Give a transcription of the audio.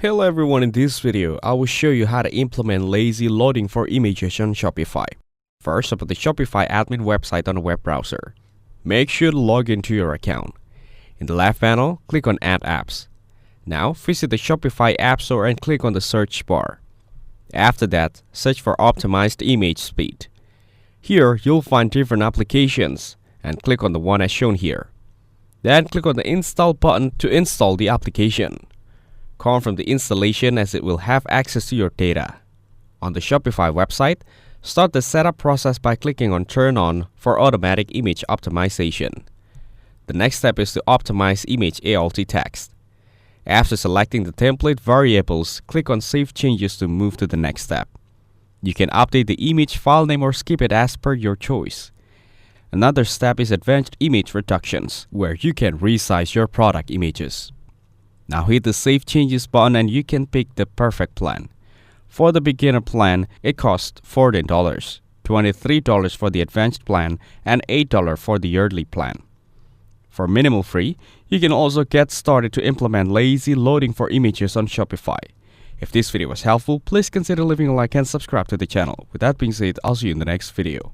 Hello everyone, in this video, I will show you how to implement lazy loading for images on Shopify. First, open the Shopify admin website on a web browser. Make sure to log into your account. In the left panel, click on Add Apps. Now, visit the Shopify App Store and click on the search bar. After that, search for Optimized Image Speed. Here, you'll find different applications and click on the one as shown here. Then click on the Install button to install the application. Confirm the installation as it will have access to your data. On the Shopify website, start the setup process by clicking on Turn On for automatic image optimization. The next step is to optimize image alt text. After selecting the template variables, click on Save Changes to move to the next step. You can update the image file name or skip it as per your choice. Another step is Advanced Image Reductions, where you can resize your product images. Now hit the Save Changes button and you can pick the perfect plan. For the beginner plan, it costs $14, $23 for the advanced plan, and $8 for the yearly plan. For minimal free, you can also get started to implement lazy loading for images on Shopify. If this video was helpful, please consider leaving a like and subscribe to the channel. With that being said, I'll see you in the next video.